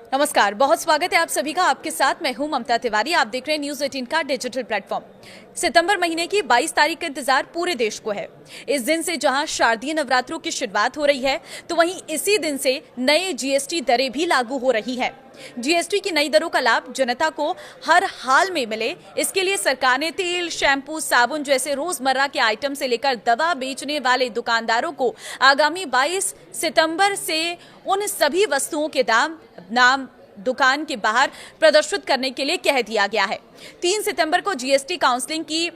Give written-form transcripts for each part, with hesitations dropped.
नमस्कार, बहुत स्वागत है आप सभी का। आपके साथ मैं हूं ममता तिवारी। आप देख रहे हैं न्यूज 18 का डिजिटल प्लेटफॉर्म। सितंबर महीने की 22 तारीख का इंतजार पूरे देश को है। इस दिन से जहां शारदीय नवरात्रों की शुरुआत हो रही है, तो वहीं इसी दिन से नए जीएसटी दरें भी लागू हो रही हैं। जीएसटी की नई दरों का लाभ जनता को हर हाल में मिले, इसके लिए सरकार ने तेल, शैम्पू, साबुन जैसे रोजमर्रा के आइटम से लेकर दवा बेचने वाले दुकानदारों को आगामी 22 सितंबर से उन सभी वस्तुओं के नाम दुकान के बाहर प्रदर्शित करने के लिए कह दिया गया है। 3 सितंबर को जीएसटी काउंसिलिंग की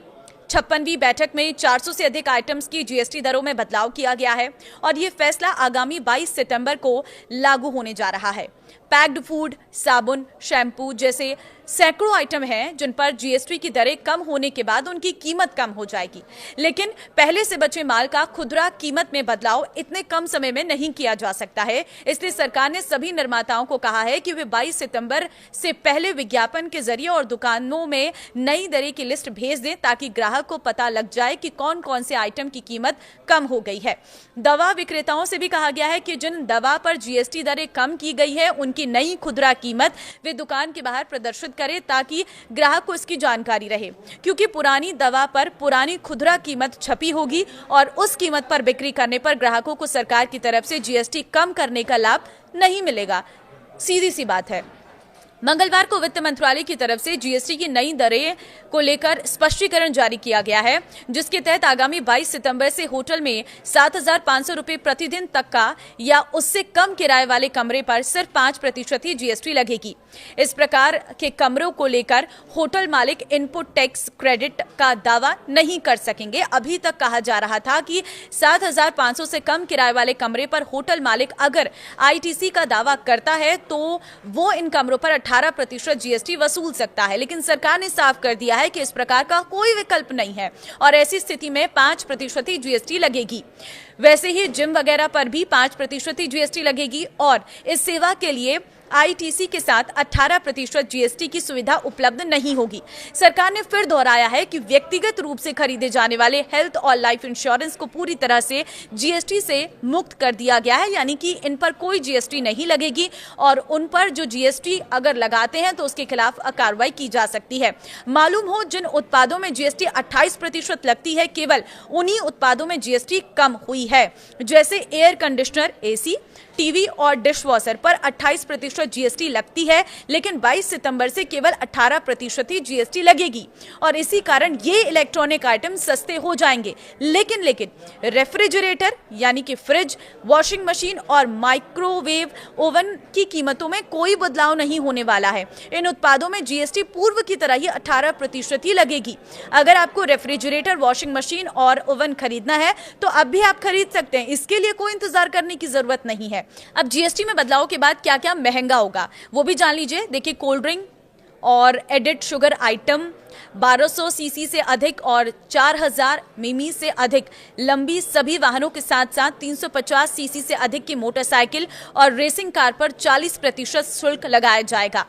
56वीं बैठक में 400 से अधिक आइटम्स की जीएसटी दरों में बदलाव किया गया है और ये फैसला आगामी 22 सितंबर को लागू होने जा रहा है। पैक्ड फूड, साबुन, शैम्पू जैसे सैकड़ों आइटम हैं जिन पर जीएसटी की दरें कम होने के बाद उनकी कीमत कम हो जाएगी, लेकिन पहले से बचे माल का खुदरा कीमत में बदलाव इतने कम समय में नहीं किया जा सकता है। इसलिए सरकार ने सभी निर्माताओं को कहा है कि वे 22 सितंबर से पहले विज्ञापन के जरिए और दुकानों में नई दरें की लिस्ट भेज दें, ताकि ग्राहक को पता लग जाए कि कौन कौन से आइटम की कीमत कम हो गई है। दवा विक्रेताओं से भी कहा गया है कि जिन दवा पर जीएसटी दरें कम की गई है, उनकी नई खुदरा कीमत वे दुकान के बाहर प्रदर्शित करें, ताकि ग्राहक को इसकी जानकारी रहे, क्योंकि पुरानी दवा पर पुरानी खुदरा कीमत छपी होगी और उस कीमत पर बिक्री करने पर ग्राहकों को सरकार की तरफ से जीएसटी कम करने का लाभ नहीं मिलेगा। सीधी सी बात है। मंगलवार को वित्त मंत्रालय की तरफ से जीएसटी की नई दरें को लेकर स्पष्टीकरण जारी किया गया है, जिसके तहत आगामी 22 सितंबर से होटल में 7,500 रुपए प्रतिदिन तक का या उससे कम किराए वाले कमरे पर सिर्फ 5% ही जीएसटी लगेगी। इस प्रकार के कमरों को लेकर होटल मालिक इनपुट टैक्स क्रेडिट का दावा नहीं कर सकेंगे। अभी तक कहा जा रहा था कि 7,500 से कम किराए वाले कमरे पर होटल मालिक अगर आईटीसी का दावा करता है तो वो इन कमरों पर 18% जीएसटी वसूल सकता है, लेकिन सरकार ने साफ कर दिया है कि इस प्रकार का कोई विकल्प नहीं है और ऐसी स्थिति में 5% ही जीएसटी लगेगी। वैसे ही जिम वगैरह पर भी 5% ही जीएसटी लगेगी और इस सेवा के लिए आईटीसी के साथ 18% जीएसटी की सुविधा उपलब्ध नहीं होगी। सरकार ने फिर दोहराया है कि व्यक्तिगत रूप से खरीदे जाने वाले हेल्थ और लाइफ इंश्योरेंस को पूरी तरह से जीएसटी से मुक्त कर दिया गया है, यानी कि इन पर कोई जीएसटी नहीं लगेगी और उन पर जो जीएसटी अगर लगाते हैं तो उसके खिलाफ कार्रवाई की जा सकती है। मालूम हो, जिन उत्पादों में जीएसटी 28% लगती है, केवल उन्हीं उत्पादों में जीएसटी कम हुई है, जैसे एयर कंडीशनर, एसी, टीवी और डिशवॉशर पर 28% जीएसटी लगती है, लेकिन 22 सितंबर से केवल 18% ही जीएसटी लगेगी और इसी कारण ये इलेक्ट्रॉनिक आइटम सस्ते हो जाएंगे। लेकिन रेफ्रिजरेटर यानी कि फ्रिज, वॉशिंग मशीन और माइक्रोवेव ओवन की कीमतों में कोई बदलाव नहीं होने वाला है। इन उत्पादों में जीएसटी पूर्व की तरह ही 18% ही लगेगी। अगर आपको रेफ्रिजरेटर, वॉशिंग मशीन और ओवन खरीदना है तो अब भी आप खरीद सकते हैं, इसके लिए कोई इंतजार करने की जरूरत नहीं है। अब जीएसटी में बदलाव के बाद क्या क्या महंगा होगा वो भी जान लीजिए। देखिए, कोल्ड ड्रिंक और एडेड शुगर आइटम 1200 सीसी से अधिक और 4000 मिमी से अधिक लंबी सभी वाहनों के साथ साथ 350 सीसी से अधिक की मोटरसाइकिल और रेसिंग कार पर 40% शुल्क लगाया जाएगा।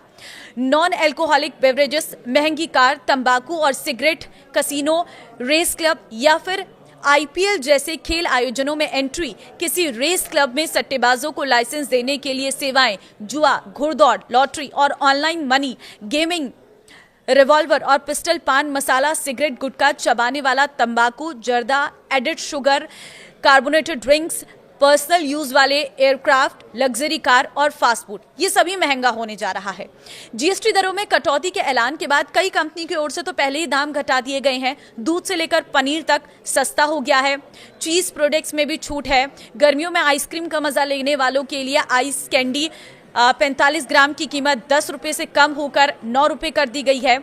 नॉन एल्कोहलिक बेवरेजेस, महंगी कार, तंबाकू और सिगरेट, कसिनो, रेस क्लब या फिर आईपीएल जैसे खेल आयोजनों में एंट्री, किसी रेस क्लब में सट्टेबाजों को लाइसेंस देने के लिए सेवाएं, जुआ, घुड़दौड़, लॉटरी और ऑनलाइन मनी गेमिंग, रिवॉल्वर और पिस्टल, पान मसाला, सिगरेट, गुटखा, चबाने वाला तंबाकू, जर्दा, added sugar, carbonated drinks, personal use वाले एयरक्राफ्ट, लग्जरी कार और फास्ट फूड, ये सभी महंगा होने जा रहा है। जीएसटी दरों में कटौती के ऐलान के बाद कई कंपनी की ओर से तो पहले ही दाम घटा दिए गए हैं। दूध से लेकर पनीर तक सस्ता हो गया है। चीज प्रोडक्ट्स में भी छूट है। गर्मियों में आइसक्रीम का मजा लेने वालों के लिए आइस कैंडी 45 ग्राम की कीमत 10 रुपए से कम होकर 9 रुपए कर दी गई है।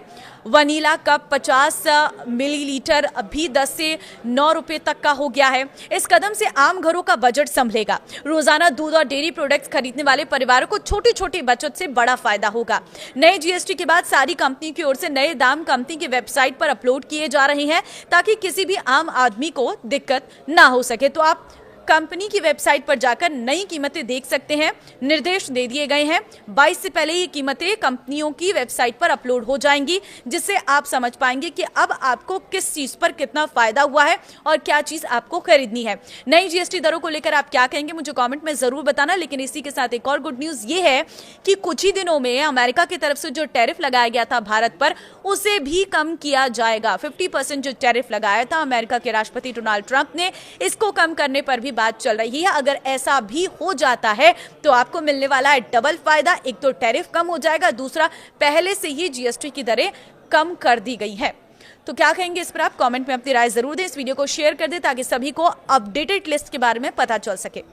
वनीला कप 50 मिलीलीटर भी 10 से 9 रुपए तक का हो गया है। इस कदम से आम घरों का बजट संभलेगा। रोजाना दूध और डेयरी प्रोडक्ट्स खरीदने वाले परिवारों को छोटी छोटी बचत से बड़ा फायदा होगा। नए जीएसटी के बाद सारी कंपनी की ओर से नए दाम कंपनी की वेबसाइट पर अपलोड किए जा रहे हैं, ताकि किसी भी आम आदमी को दिक्कत ना हो सके। तो आप कंपनी की वेबसाइट पर जाकर नई कीमतें देख सकते हैं। निर्देश दे दिए गए हैं, 22 से पहले ये कीमतें कंपनियों की वेबसाइट पर अपलोड हो जाएंगी, जिससे आप समझ पाएंगे कि अब आपको किस चीज पर कितना फायदा हुआ है और क्या चीज आपको खरीदनी है। नई जीएसटी दरों को लेकर आप क्या कहेंगे, मुझे कमेंट में जरूर बताना। लेकिन इसी के साथ एक और गुड न्यूज ये है कि कुछ ही दिनों में अमेरिका की तरफ से जो टैरिफ लगाया गया था भारत पर, उसे भी कम किया जाएगा। 50% जो टैरिफ लगाया था अमेरिका के राष्ट्रपति डोनाल्ड ट्रंप ने, इसको कम करने पर भी बात चल रही है। अगर ऐसा भी हो जाता है तो आपको मिलने वाला है डबल फायदा। एक तो टैरिफ कम हो जाएगा, दूसरा पहले से ही जीएसटी की दरें कम कर दी गई है। तो क्या कहेंगे इस पर आप कमेंट में अपनी राय जरूर दें। इस वीडियो को शेयर कर दें ताकि सभी को अपडेटेड लिस्ट के बारे में पता चल सके।